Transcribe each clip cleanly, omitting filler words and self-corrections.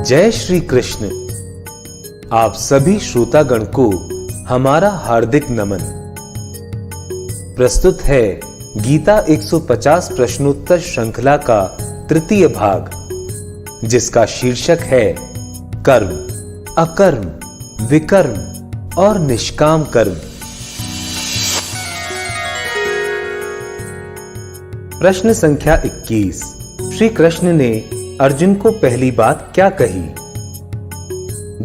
जय श्री कृष्ण। आप सभी श्रोतागण को हमारा हार्दिक नमन। प्रस्तुत है गीता 150 प्रश्नोत्तर श्रृंखला का तृतीय भाग, जिसका शीर्षक है कर्म, अकर्म, विकर्म और निष्काम कर्म। प्रश्न संख्या 21। श्री कृष्ण ने अर्जुन को पहली बात क्या कही?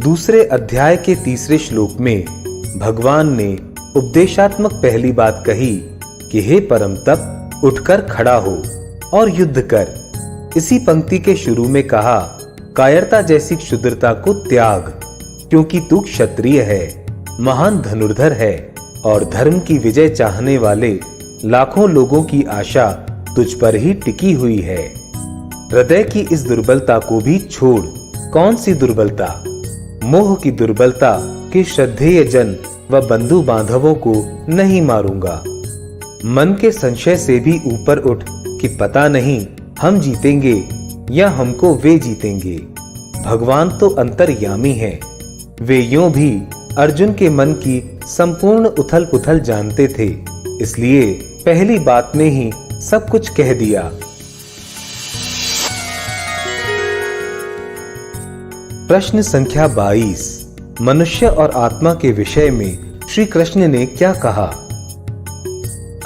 दूसरे अध्याय के तीसरे श्लोक में भगवान ने उपदेशात्मक पहली बात कही कि हे परम तप, उठकर खड़ा हो और युद्ध कर। इसी पंक्ति के शुरू में कहा, कायरता जैसी क्षुद्रता को त्याग, क्योंकि तू क्षत्रिय है, महान धनुर्धर है और धर्म की विजय चाहने वाले लाखों लोगों की आशा तुझ पर ही टिकी हुई है। हृदय की इस दुर्बलता को भी छोड़। कौन सी दुर्बलता? मोह की दुर्बलता कि श्रद्धेय जन व बंधु बांधवों को नहीं मारूंगा। मन के संशय से भी ऊपर उठ कि पता नहीं हम जीतेंगे या हमको वे जीतेंगे। भगवान तो अंतर्यामी हैं। वे यूं भी अर्जुन के मन की संपूर्ण उथल पुथल जानते थे, इसलिए पहली बात में ही सब कुछ कह दिया। प्रश्न संख्या 22। मनुष्य और आत्मा के विषय में श्री कृष्ण ने क्या कहा?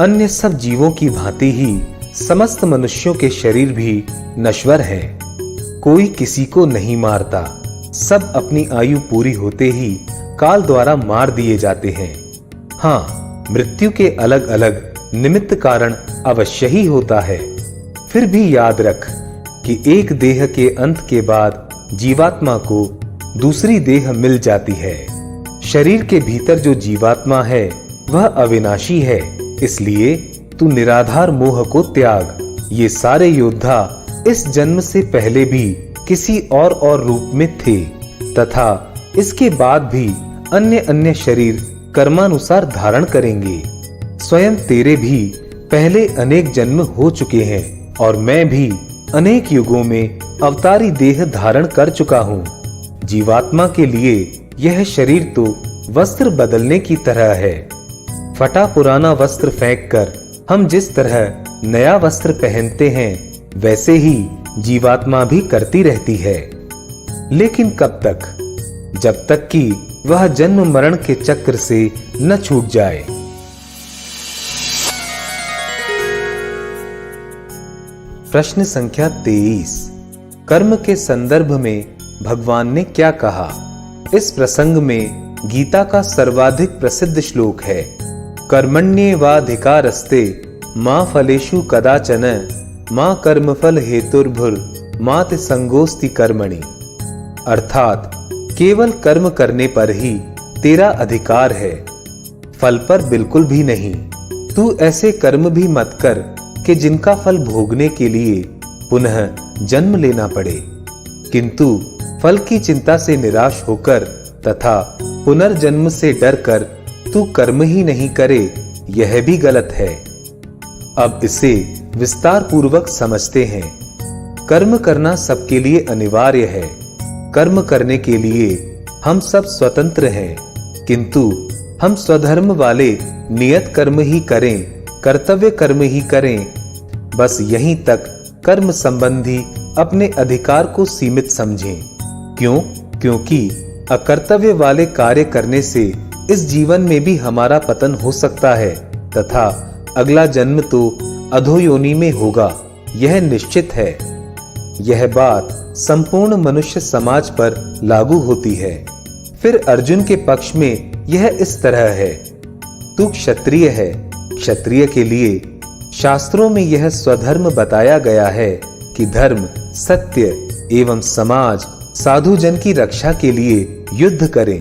अन्य सब जीवों की भांति ही समस्त मनुष्यों के शरीर भी नश्वर हैं। कोई किसी को नहीं मारता। सब अपनी आयु पूरी होते ही काल द्वारा मार दिए जाते हैं। हाँ, मृत्यु के अलग अलग निमित्त कारण अवश्य ही होता है। फिर भी याद रख कि एक देह के अंत के बाद जीवात्मा को दूसरी देह मिल जाती है। शरीर के भीतर जो जीवात्मा है वह अविनाशी है, इसलिए तू निराधार मोह को त्याग। ये सारे योद्धा इस जन्म से पहले भी किसी और रूप में थे तथा इसके बाद भी अन्य अन्य शरीर कर्मानुसार धारण करेंगे। स्वयं तेरे भी पहले अनेक जन्म हो चुके हैं और मैं भी अनेक युगों में अवतारी देह धारण कर चुका हूँ। जीवात्मा के लिए यह शरीर तो वस्त्र बदलने की तरह है। फटा पुराना वस्त्र फेंककर हम जिस तरह नया वस्त्र पहनते हैं, वैसे ही जीवात्मा भी करती रहती है। लेकिन कब तक? जब तक कि वह जन्म मरण के चक्र से न छूट जाए। प्रश्न संख्या 23। कर्म के संदर्भ में भगवान ने क्या कहा? इस प्रसंग में गीता का सर्वाधिक प्रसिद्ध श्लोक है, कर्मण्येवाधिकारस्ते मां फलेषु कदाचन मां कर्मफल हेतुर्भुर मात संगोस्ति कर्मणि। अर्थात केवल कर्म करने पर ही तेरा अधिकार है, फल पर बिल्कुल भी नहीं। तू ऐसे कर्म भी मत कर कि जिनका फल भोगने के लिए पुनः जन्म लेना पड़े, किंतु फल की चिंता से निराश होकर तथा पुनर्जन्म से डरकर तू कर्म ही नहीं करे, यह भी गलत है। अब इसे विस्तार पूर्वक समझते हैं। कर्म करना सबके लिए अनिवार्य है। कर्म करने के लिए हम सब स्वतंत्र हैं, किंतु हम स्वधर्म वाले नियत कर्म ही करें, कर्तव्य कर्म ही करें। बस यहीं तक कर्म संबंधी अपने अधिकार को सीमित समझें। क्यों? क्योंकि अकर्तव्य वाले कार्य करने से इस जीवन में भी हमारा पतन हो सकता है तथा अगला जन्म तो अधोयोनि में होगा, यह निश्चित है। यह बात संपूर्ण मनुष्य समाज पर लागू होती है। फिर अर्जुन के पक्ष में यह इस तरह है, तू क्षत्रिय है। क्षत्रिय के लिए शास्त्रों में यह स्वधर्म बताया गया है कि धर्म, सत्य एवं समाज, साधु जन की रक्षा के लिए युद्ध करें।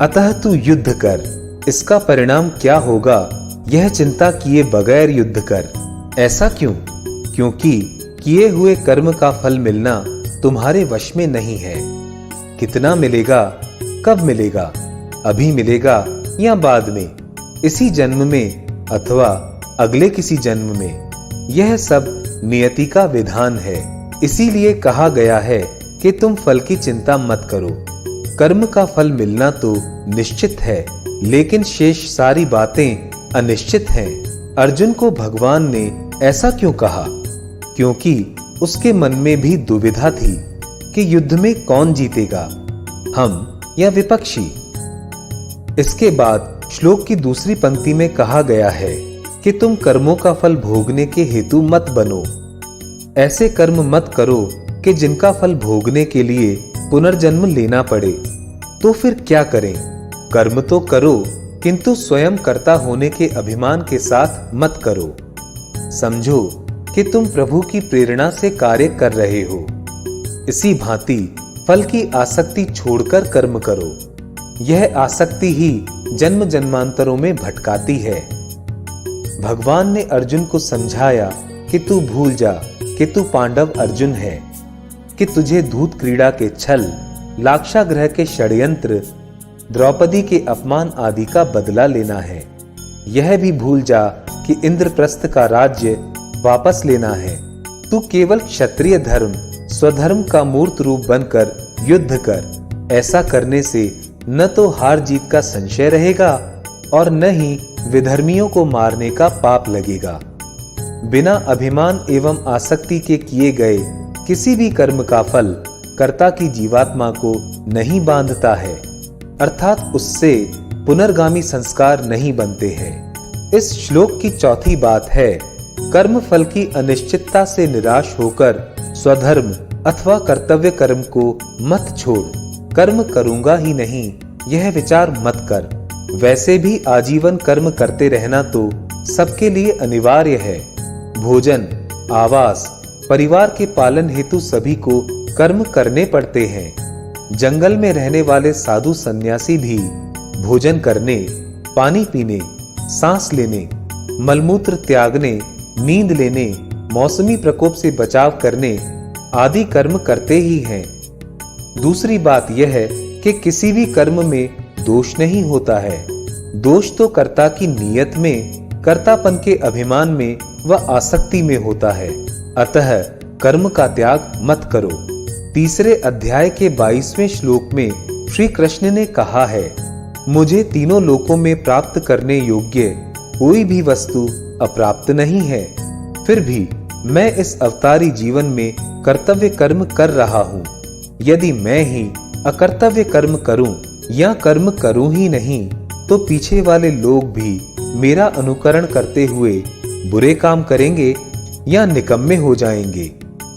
अतः तू युद्ध कर। इसका परिणाम क्या होगा, यह चिंता किए बगैर युद्ध कर। ऐसा क्यों? क्योंकि किए हुए कर्म का फल मिलना तुम्हारे वश में नहीं है। कितना मिलेगा, कब मिलेगा, अभी मिलेगा या बाद में, इसी जन्म में अथवा अगले किसी जन्म में, यह सब नियति का विधान है। इसीलिए कहा गया है कि तुम फल की चिंता मत करो। कर्म का फल मिलना तो निश्चित है, लेकिन शेष सारी बातें अनिश्चित हैं। अर्जुन को भगवान ने ऐसा क्यों कहा? क्योंकि उसके मन में भी दुविधा थी कि युद्ध में कौन जीतेगा, हम या विपक्षी। इसके बाद श्लोक की दूसरी पंक्ति में कहा गया है कि तुम कर्मों का फल भोगने के हेतु मत बनो। ऐसे कर्म मत करो कि जिनका फल भोगने के लिए पुनर्जन्म लेना पड़े। तो फिर क्या करें? कर्म तो करो, किंतु स्वयं कर्ता होने के अभिमान के साथ मत करो। समझो कि तुम प्रभु की प्रेरणा से कार्य कर रहे हो। इसी भांति फल की आसक्ति छोड़कर कर्म करो। यह आसक्ति ही जन्म जन्मांतरों में भटकाती है। भगवान ने अर्जुन को समझाया कि तू भूल जा कि तू पांडव अर्जुन है, कि तुझे धूत क्रीड़ा के छल, लाक्षागृह के षड्यंत्र, द्रौपदी के अपमान आदि का बदला लेना है। यह भी भूल जा कि इंद्रप्रस्थ का राज्य वापस लेना है। तू केवल क्षत्रिय धर्म, स्वधर्म का मूर्त रूप बनकर युद्ध कर। ऐसा करने से न तो हार जीत का संशय रहेगा और न ही विधर्मियों को मारने का पाप लगेगा। बिना अभिमान एवं आसक्ति के किए गए किसी भी कर्म का फल कर्ता की जीवात्मा को नहीं बांधता है, अर्थात उससे पुनर्गामी संस्कार नहीं बनते हैं। इस श्लोक की चौथी बात है, कर्म फल की अनिश्चितता से निराश होकर स्वधर्म अथवा कर्तव्य कर्म को मत छोड़। कर्म करूंगा ही नहीं, यह विचार मत कर। वैसे भी आजीवन कर्म करते रहना तो सबके लिए अनिवार्य है। भोजन, आवास, परिवार के पालन हेतु सभी को कर्म करने पड़ते हैं। जंगल में रहने वाले साधु सन्यासी भी भोजन करने, पानी पीने, सांस लेने, मलमूत्र त्यागने, नींद लेने, मौसमी प्रकोप से बचाव करने आदि कर्म करते ही हैं। दूसरी बात यह है कि किसी भी कर्म में दोष नहीं होता है। दोष तो कर्ता की नीयत में, कर्तापन के अभिमान में व आसक्ति में होता है। अतः कर्म का त्याग मत करो। तीसरे अध्याय के 22वें श्लोक में श्री कृष्ण ने कहा है, मुझे तीनों लोकों में प्राप्त करने योग्य कोई भी वस्तु अप्राप्त नहीं है। फिर भी मैं इस अवतारी जीवन में कर्तव्य कर्म कर रहा हूँ। यदि मैं ही अकर्तव्य कर्म करूं या कर्म करूं ही नहीं, तो पीछे वाले लोग भी मेरा अनुकरण करते हुए बुरे काम करेंगे या निकम्मे हो जाएंगे।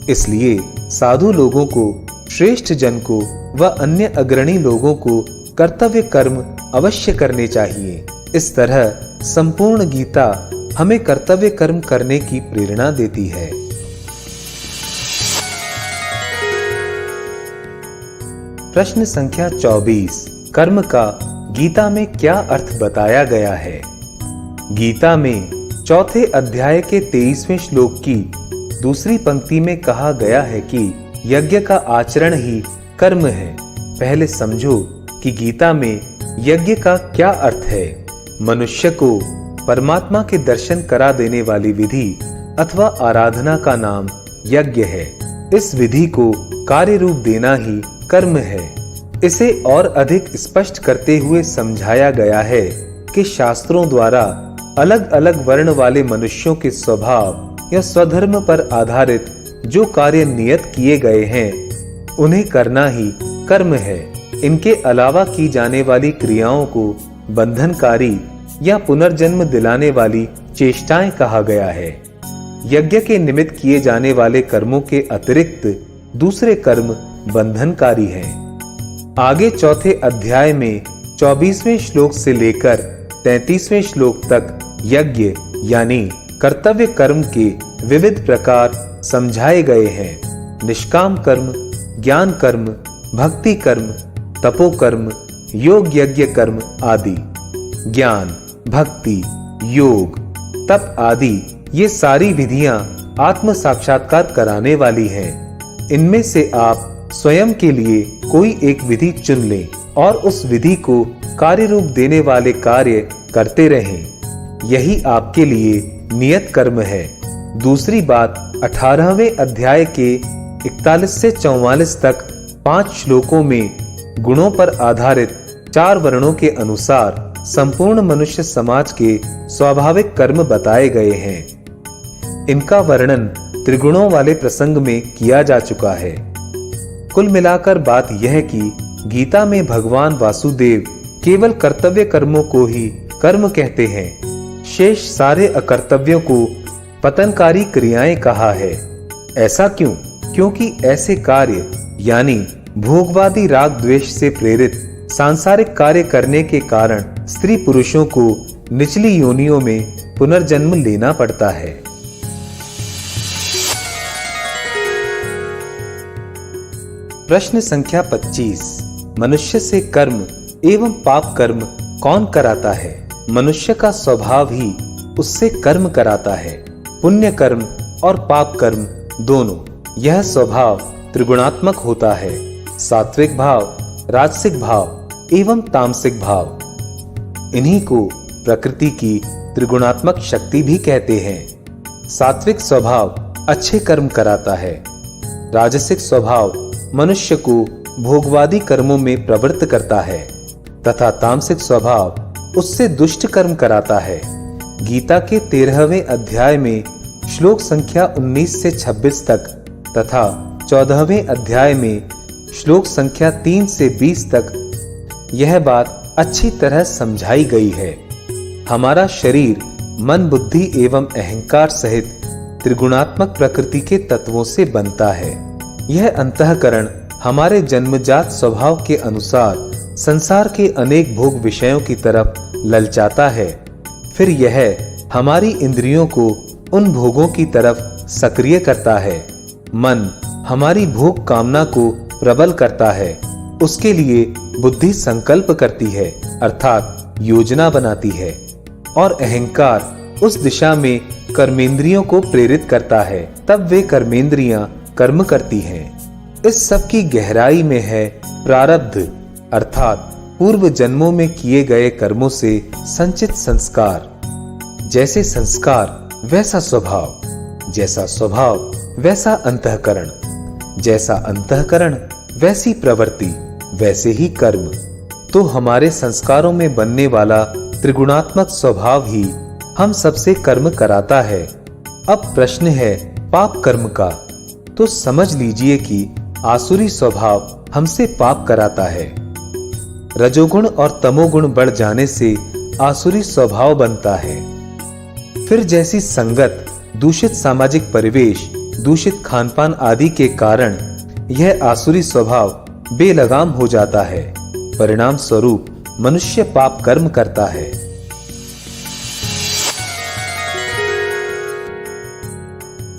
इसलिए साधु लोगों को, श्रेष्ठ जन को व अन्य अग्रणी लोगों को कर्तव्य कर्म अवश्य करने चाहिए। इस तरह संपूर्ण गीता हमें कर्तव्य कर्म करने की प्रेरणा देती है। प्रश्न संख्या 24, कर्म का गीता में क्या अर्थ बताया गया है? गीता में चौथे अध्याय के 23वें श्लोक की दूसरी पंक्ति में कहा गया है कि यज्ञ का आचरण ही कर्म है। पहले समझो कि गीता में यज्ञ का क्या अर्थ है। मनुष्य को परमात्मा के दर्शन करा देने वाली विधि अथवा आराधना का नाम यज्ञ है। इस विधि को कार्य रूप देना ही कर्म है। इसे और अधिक स्पष्ट करते हुए समझाया गया है कि शास्त्रों द्वारा अलग अलग वर्ण वाले मनुष्यों के स्वभाव या स्वधर्म पर आधारित जो कार्य नियत किए गए हैं, उन्हें करना ही कर्म है। इनके अलावा की जाने वाली क्रियाओं को बंधनकारी या पुनर्जन्म दिलाने वाली चेष्टाएं कहा गया है। यज्ञ के निमित्त किए जाने वाले कर्मों के अतिरिक्त दूसरे कर्म बंधनकारी हैं। आगे चौथे अध्याय में 24वें श्लोक से लेकर 33वें श्लोक तक यज्ञ यानी कर्तव्य कर्म के विविध प्रकार समझाए गए हैं। निष्काम कर्म, ज्ञान कर्म, भक्ति कर्म, तपो कर्म, योग यज्ञ कर्म आदि। ज्ञान, भक्ति, योग, तप आदि ये सारी विधियां आत्म साक्षात्कार कराने वाली हैं। इनमें से आप स्वयं के लिए कोई एक विधि चुन लें और उस विधि को कार्य रूप देने वाले कार्य करते रहें। यही आपके लिए नियत कर्म है। दूसरी बात 18वें अध्याय के 41 से 44 तक 5 श्लोकों में गुणों पर आधारित 4 वर्णों के अनुसार संपूर्ण मनुष्य समाज के स्वाभाविक कर्म बताए गए हैं। इनका वर्णन त्रिगुणों वाले प्रसंग में किया जा चुका है। कुल मिलाकर बात यह कि गीता में भगवान वासुदेव केवल कर्तव्य कर्मों को ही कर्म कहते हैं, शेष सारे अकर्तव्यों को पतनकारी क्रियाएं कहा है। ऐसा क्यों? क्योंकि ऐसे कार्य यानी भोगवादी राग द्वेष से प्रेरित सांसारिक कार्य करने के कारण स्त्री पुरुषों को निचली योनियों में पुनर्जन्म लेना पड़ता है। प्रश्न संख्या 25। मनुष्य से कर्म एवं पाप कर्म कौन कराता है? मनुष्य का स्वभाव ही उससे कर्म कराता है। पुण्य कर्म और पाप कर्म दोनों। यह स्वभाव त्रिगुणात्मक होता है, सात्विक भाव, राजसिक भाव एवं तामसिक भाव। इन्हीं को प्रकृति की त्रिगुणात्मक शक्ति भी कहते हैं। सात्विक स्वभाव अच्छे कर्म कराता है, राजसिक स्वभाव मनुष्य को भोगवादी कर्मों में प्रवृत्त करता है तथा तामसिक स्वभाव उससे दुष्ट कर्म कराता है। गीता के 13वें अध्याय में श्लोक संख्या 19 से 26 तक तथा 14वें अध्याय में श्लोक संख्या 3 से 20 तक यह बात अच्छी तरह समझाई गई है। हमारा शरीर मन, बुद्धि एवं अहंकार सहित त्रिगुणात्मक प्रकृति के तत्वों से बनता है। यह अंतःकरण हमारे जन्मजात स्वभाव के अनुसार संसार के अनेक भोग विषयों की तरफ ललचाता है। फिर यह हमारी इंद्रियों को उन भोगों की तरफ सक्रिय करता है। मन हमारी भोग कामना को प्रबल करता है। उसके लिए बुद्धि संकल्प करती है अर्थात योजना बनाती है और अहंकार उस दिशा में कर्मेंद्रियों को प्रेरित करता है। तब वे कर्मेंद्रियां कर्म करती हैं। इस सब की गहराई में है प्रारब्ध अर्थात पूर्व जन्मों में किए गए कर्मों से संचित संस्कार। जैसे संस्कार वैसा स्वभाव, जैसा स्वभाव वैसा अंतःकरण, जैसा अंतःकरण वैसी प्रवृत्ति, वैसे ही कर्म। तो हमारे संस्कारों में बनने वाला त्रिगुणात्मक स्वभाव ही हम सबसे कर्म कराता है। अब प्रश्न है पाप कर्म का। तो समझ लीजिए कि आसुरी स्वभाव हमसे पाप कराता है। रजोगुण और तमोगुण बढ़ जाने से आसुरी स्वभाव बनता है। फिर जैसी संगत, दूषित सामाजिक परिवेश, दूषित खानपान आदि के कारण यह आसुरी स्वभाव बेलगाम हो जाता है। परिणाम स्वरूप मनुष्य पाप कर्म करता है।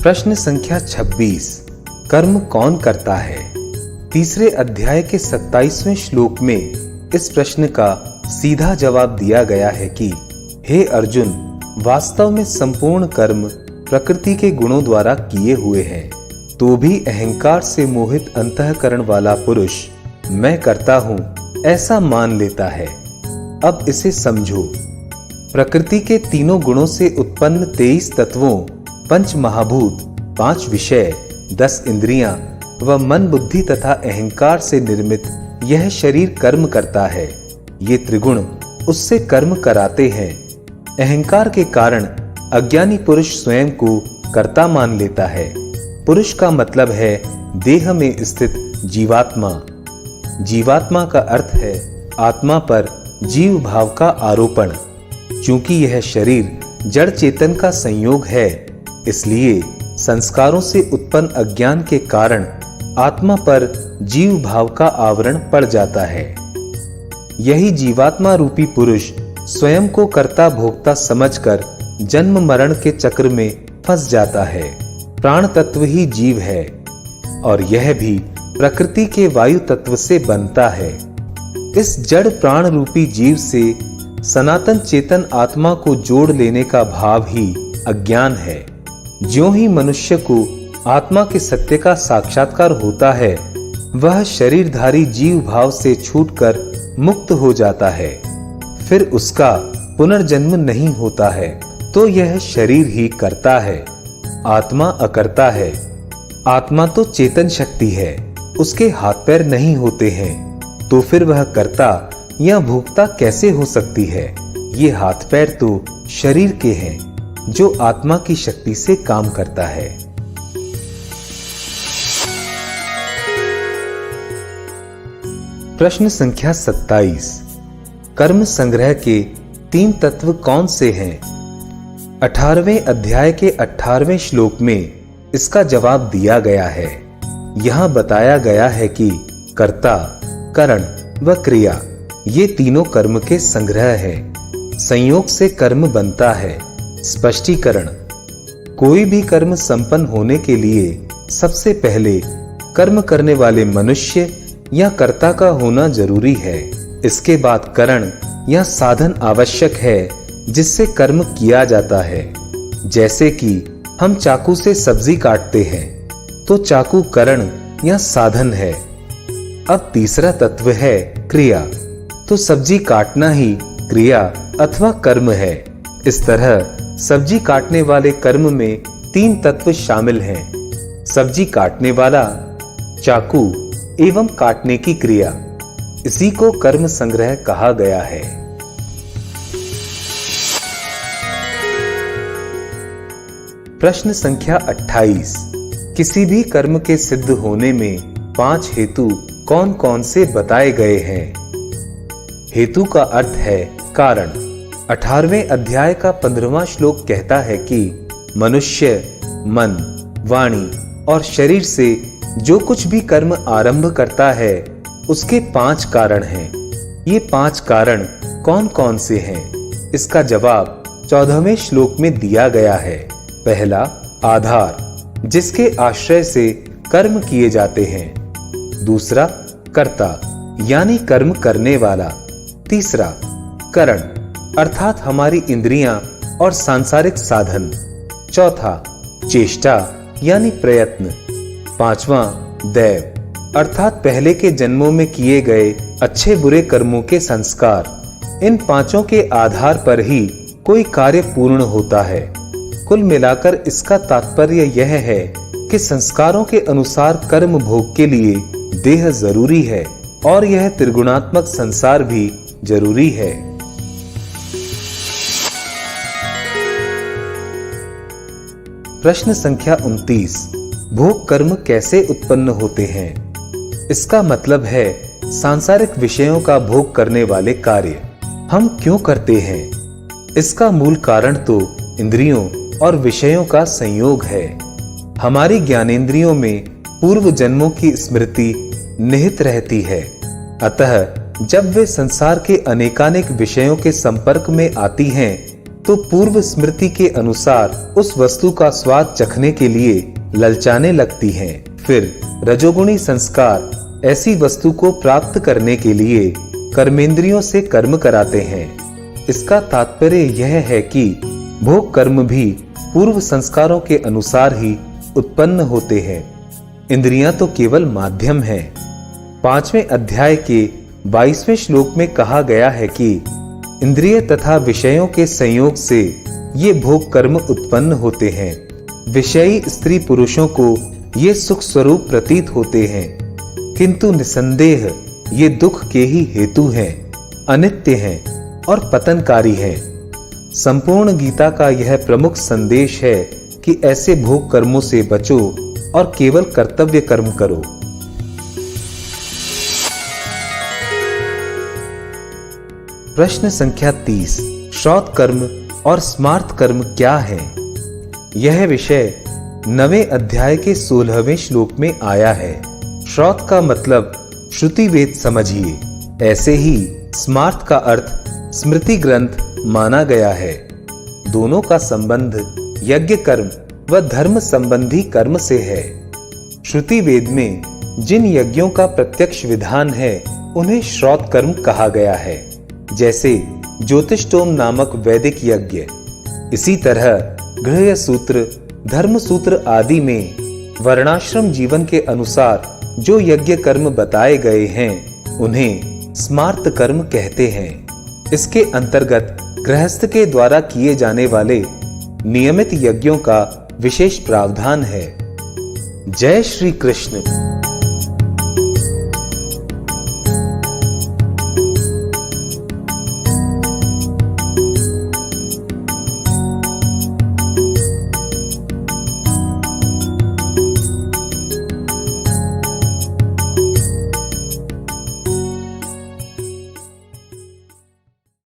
प्रश्न संख्या 26। कर्म कौन करता है? तीसरे अध्याय के 27वें श्लोक में इस प्रश्न का सीधा जवाब दिया गया है कि हे अर्जुन, वास्तव में संपूर्ण कर्म प्रकृति के गुणों द्वारा किए हुए हैं। तो भी अहंकार से मोहित अंतःकरण वाला पुरुष मैं करता हूं ऐसा मान लेता है। अब इसे समझो। प्रकृति के तीनों गुणों से उत्पन्न 23 तत्वों, 5 महाभूत, 5 विषय, 10 इंद्रियां व मन, बुद्धि तथा अहंकार से निर्मित यह शरीर कर्म करता है। ये त्रिगुण उससे कर्म कराते हैं। अहंकार के कारण अज्ञानी पुरुष स्वयं को कर्ता मान लेता है। पुरुष का मतलब है देह में स्थित जीवात्मा। जीवात्मा का अर्थ है आत्मा पर जीव भाव का आरोपण। चूंकि यह शरीर जड़ चेतन का संयोग है, इसलिए संस्कारों से उत्पन्न अज्ञान के कारण आत्मा पर जीव भाव का आवरण पड़ जाता है। यही जीवात्मा रूपी पुरुष स्वयं को कर्ता भोक्ता समझकर जन्म मरण के चक्र में फंस जाता है। प्राण तत्व ही जीव है और यह भी प्रकृति के वायु तत्व से बनता है। इस जड़ प्राण रूपी जीव से सनातन चेतन आत्मा को जोड़ लेने का भाव ही अज्ञान है। ज्यों ही मनुष्य को आत्मा के सत्य का साक्षात्कार होता है, वह शरीरधारी जीव भाव से छूटकर मुक्त हो जाता है। फिर उसका पुनर्जन्म नहीं होता है। तो यह शरीर ही करता है, आत्मा अकर्ता है। आत्मा तो चेतन शक्ति है, उसके हाथ पैर नहीं होते हैं, तो फिर वह कर्ता या भोक्ता कैसे हो सकती है? ये हाथ पैर तो शरीर के हैं, जो आत्मा की शक्ति से काम करता है। प्रश्न संख्या 27। कर्म संग्रह के 3 तत्व कौन से हैं? 18वें अध्याय के 18वें श्लोक में इसका जवाब दिया गया है। यहां बताया गया है कि कर्ता, करण व क्रिया ये तीनों कर्म के संग्रह है। संयोग से कर्म बनता है। स्पष्टीकरण: कोई भी कर्म संपन्न होने के लिए सबसे पहले कर्म करने वाले मनुष्य या कर्ता का होना जरूरी है। इसके बाद करण या साधन आवश्यक है जिससे कर्म किया जाता है। जैसे कि हम चाकू से सब्जी काटते हैं तो चाकू करण या साधन है। अब तीसरा तत्व है क्रिया, तो सब्जी काटना ही क्रिया अथवा कर्म है। इस तरह सब्जी काटने वाले कर्म में 3 तत्व शामिल हैं: सब्जी काटने वाला, चाकू एवं काटने की क्रिया। इसी को कर्म संग्रह कहा गया है। प्रश्न संख्या 28। किसी भी कर्म के सिद्ध होने में 5 हेतु कौन कौन से बताए गए हैं? हेतु का अर्थ है कारण। 18वें अध्याय का 15वां श्लोक कहता है कि मनुष्य मन, वाणी और शरीर से जो कुछ भी कर्म आरंभ करता है उसके 5 कारण हैं। ये 5 कारण कौन कौन से हैं? इसका जवाब 14वें श्लोक में दिया गया है। पहला, आधार, जिसके आश्रय से कर्म किए जाते हैं। दूसरा, कर्ता यानी कर्म करने वाला। तीसरा, करण अर्थात हमारी इंद्रियां और सांसारिक साधन। चौथा, चेष्टा यानी प्रयत्न। पांचवा, दैव अर्थात पहले के जन्मों में किए गए अच्छे बुरे कर्मों के संस्कार। इन 5 के आधार पर ही कोई कार्य पूर्ण होता है। कुल मिलाकर इसका तात्पर्य यह है कि संस्कारों के अनुसार कर्म भोग के लिए देह जरूरी है और यह त्रिगुणात्मक संसार भी जरूरी है। प्रश्न संख्या 29। भोग कर्म कैसे उत्पन्न होते हैं? इसका मतलब है सांसारिक विषयों का भोग करने वाले कार्य हम क्यों करते हैं? इसका मूल कारण तो इंद्रियों और विषयों का संयोग है। हमारी ज्ञानेंद्रियों में पूर्व जन्मों की स्मृति निहित रहती है। अतः जब वे संसार के अनेकानेक विषयों के संपर्क में आती हैं, तो पूर्व स्मृति के अनुसार उस वस्तु का स्वाद चखने के लिए ललचाने लगती हैं। फिर रजोगुणी संस्कार ऐसी वस्तु को प्राप्त करने के लिए कर्मेंद्रियों से कर्म कराते हैं। इसका तात्पर्य यह है कि भोग कर्म भी पूर्व संस्कारों के अनुसार ही उत्पन्न होते हैं। इंद्रियां तो केवल माध्यम हैं। 5वें अध्याय के 22वें श्लोक में कहा गया है कि इंद्रिय तथा विषयों के संयोग से ये भोग कर्म उत्पन्न होते हैं। विषयी स्त्री पुरुषों को ये सुख स्वरूप प्रतीत होते हैं, किंतु निसंदेह ये दुख के ही हेतु हैं, अनित्य हैं और पतनकारी हैं। संपूर्ण गीता का यह प्रमुख संदेश है कि ऐसे भोग कर्मों से बचो और केवल कर्तव्य कर्म करो। प्रश्न संख्या 30। श्रौत कर्म और स्मार्त कर्म क्या है? यह विषय 9वें अध्याय के 16वें श्लोक में आया है। श्रौत का मतलब श्रुति वेद समझिए। ऐसे ही स्मार्त का अर्थ स्मृति ग्रंथ माना गया है। दोनों का संबंध यज्ञ कर्म व धर्म संबंधी कर्म से है। श्रुति वेद में जिन यज्ञों का प्रत्यक्ष विधान है उन्हें श्रौत कर्म कहा गया है, जैसे ज्योतिष्टोम नामक वैदिक यज्ञ। इसी तरह गृह्य सूत्र, धर्म सूत्र आदि में वर्णाश्रम जीवन के अनुसार जो यज्ञ कर्म बताए गए हैं उन्हें स्मार्त कर्म कहते हैं। इसके अंतर्गत गृहस्थ के द्वारा किए जाने वाले नियमित यज्ञों का विशेष प्रावधान है। जय श्री कृष्ण।